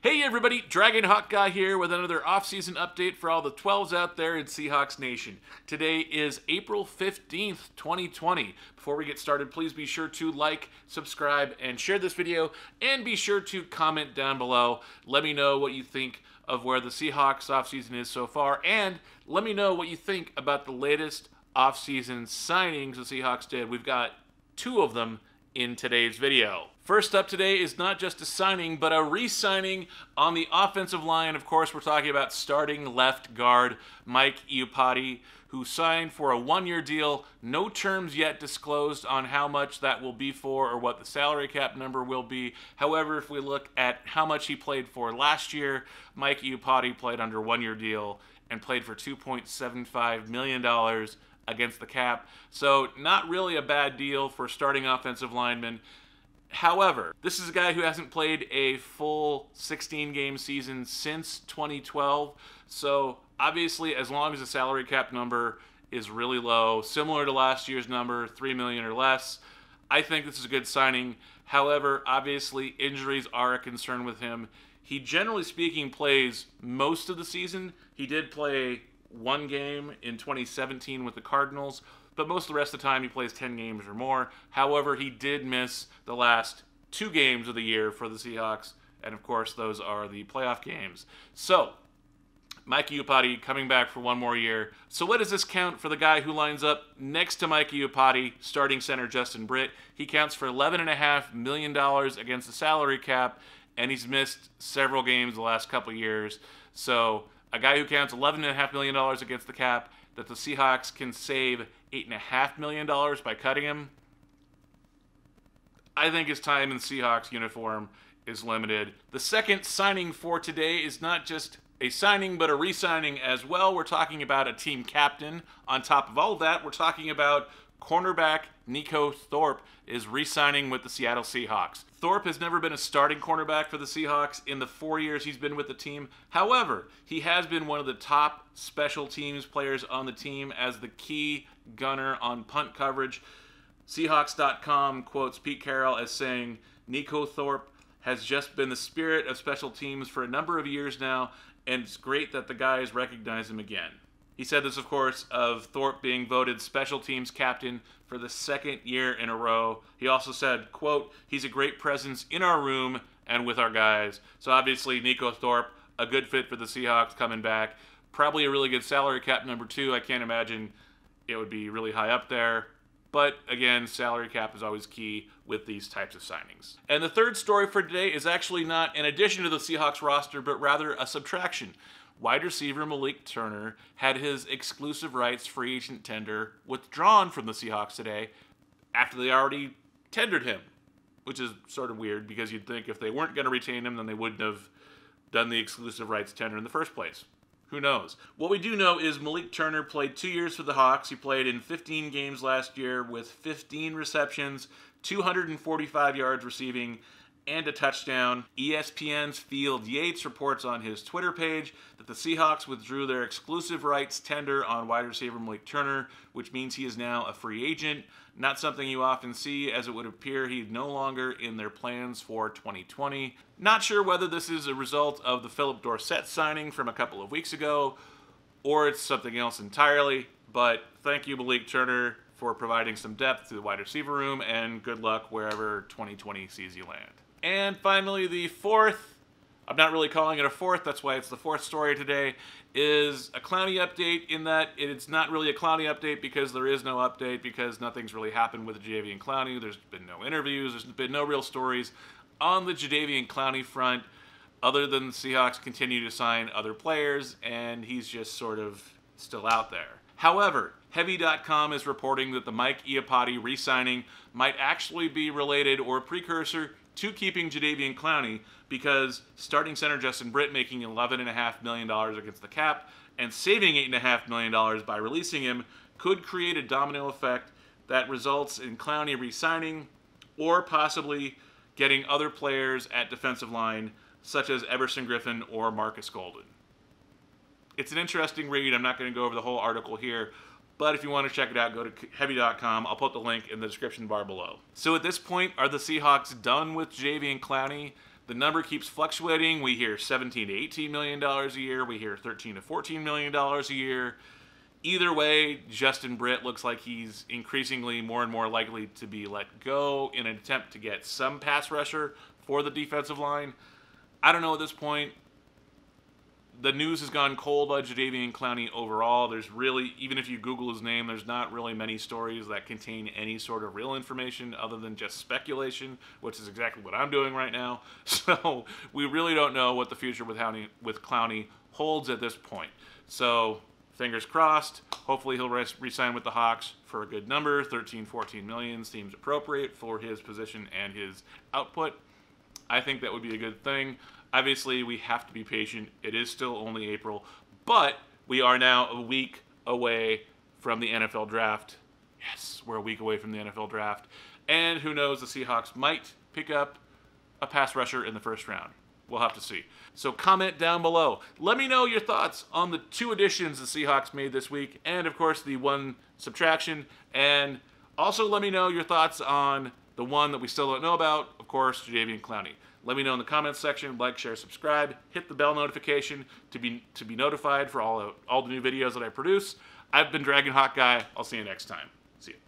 Hey everybody, Dragon Hawk Guy here with another off-season update for all the 12s out there in Seahawks Nation. Today is April 15th, 2020. Before we get started, please be sure to like, subscribe, and share this video, and be sure to comment down below. Let me know what you think of where the Seahawks off-season is so far, and let me know what you think about the latest off-season signings the Seahawks did. We've got two of them in today's video. First up today is not just a signing, but a re-signing on the offensive line. Of course, we're talking about starting left guard Mike Iupati, who signed for a one-year deal. No terms yet disclosed on how much that will be for or what the salary cap number will be. However, if we look at how much he played for last year, Mike Iupati played under a one-year deal and played for $2.75 million against the cap. So not really a bad deal for starting offensive linemen. However, this is a guy who hasn't played a full 16-game season since 2012. So obviously, as long as the salary cap number is really low, similar to last year's number, $3 million or less, I think this is a good signing. However, obviously, injuries are a concern with him. He, generally speaking, plays most of the season. He did play one game in 2017 with the Cardinals, but most of the rest of the time he plays 10 games or more. However, he did miss the last 2 games of the year for the Seahawks, and of course those are the playoff games. So, Mike Iupati coming back for one more year. So what does this count for the guy who lines up next to Mike Iupati, starting center Justin Britt? He counts for $11.5 million against the salary cap, and he's missed several games the last couple years. So a guy who counts $11.5 million against the cap, that the Seahawks can save $8.5 million by cutting him. I think his time in Seahawks uniform is limited. The second signing for today is not just a signing, but a re-signing as well. We're talking about a team captain. On top of all of that, we're talking about cornerback Neiko Thorpe is re-signing with the Seattle Seahawks. Thorpe has never been a starting cornerback for the Seahawks in the 4 years he's been with the team. However, he has been one of the top special teams players on the team as the key gunner on punt coverage. Seahawks.com quotes Pete Carroll as saying, Neiko Thorpe has just been the spirit of special teams for a number of years now, and it's great that the guys recognize him again. He said this, of course, of Thorpe being voted special teams captain for the second year in a row. He also said, quote, he's a great presence in our room and with our guys. So obviously, Neiko Thorpe, a good fit for the Seahawks coming back. Probably a really good salary cap number 2. I can't imagine it would be really high up there. But again, salary cap is always key with these types of signings. And the third story for today is actually not an addition to the Seahawks roster, but rather a subtraction. Wide receiver Malik Turner had his exclusive rights free agent tender withdrawn from the Seahawks today after they already tendered him, which is sort of weird because you'd think if they weren't going to retain him, then they wouldn't have done the exclusive rights tender in the first place. Who knows? What we do know is Malik Turner played 2 years for the Hawks. He played in 15 games last year with 15 receptions, 245 yards receiving, and a touchdown. ESPN's Field Yates reports on his Twitter page that the Seahawks withdrew their exclusive rights tender on wide receiver Malik Turner, which means he is now a free agent. Not something you often see, as it would appear he's no longer in their plans for 2020. Not sure whether this is a result of the Philip Dorsett signing from a couple of weeks ago, or it's something else entirely, but thank you, Malik Turner, for providing some depth to the wide receiver room, and good luck wherever 2020 sees you land. And finally, the fourth, I'm not really calling it a fourth, that's why it's the fourth story today, is a Clowney update, in that it's not really a Clowney update because there is no update, because nothing's really happened with Jadeveon Clowney. There's been no interviews, there's been no real stories on the Jadeveon Clowney front, other than the Seahawks continue to sign other players, and he's just sort of still out there. However, Heavy.com is reporting that the Mike Iupati re-signing might actually be related or a precursor to keeping Jadeveon Clowney, because starting center Justin Britt making $11.5 million against the cap and saving $8.5 million by releasing him could create a domino effect that results in Clowney re-signing or possibly getting other players at defensive line such as Everson Griffin or Marcus Golden. It's an interesting read. I'm not going to go over the whole article here, but if you want to check it out, go to Heavy.com. I'll put the link in the description bar below. So at this point, are the Seahawks done with Jadeveon Clowney? The number keeps fluctuating. We hear $17 to $18 million a year. We hear $13 to $14 million a year. Either way, Justin Britt looks like he's increasingly more and more likely to be let go in an attempt to get some pass rusher for the defensive line. I don't know at this point. The news has gone cold on Jadeveon Clowney overall. There's really, even if you Google his name, there's not really many stories that contain any sort of real information other than just speculation, which is exactly what I'm doing right now. So we really don't know what the future with Clowney holds at this point. So fingers crossed. Hopefully he'll re-sign with the Hawks for a good number. 13, 14 million seems appropriate for his position and his output. I think that would be a good thing. Obviously, we have to be patient. It is still only April, but we are now a week away from the NFL draft. Yes, we're a week away from the NFL draft. And who knows, the Seahawks might pick up a pass rusher in the first round. We'll have to see. So comment down below. Let me know your thoughts on the 2 additions the Seahawks made this week, and of course the 1 subtraction. And also let me know your thoughts on the one that we still don't know about, of course, Jadeveon Clowney. Let me know in the comments section. Like, share, subscribe. Hit the bell notification to be notified for all the new videos that I produce. I've been Dragon Hawk Guy. I'll see you next time. See you.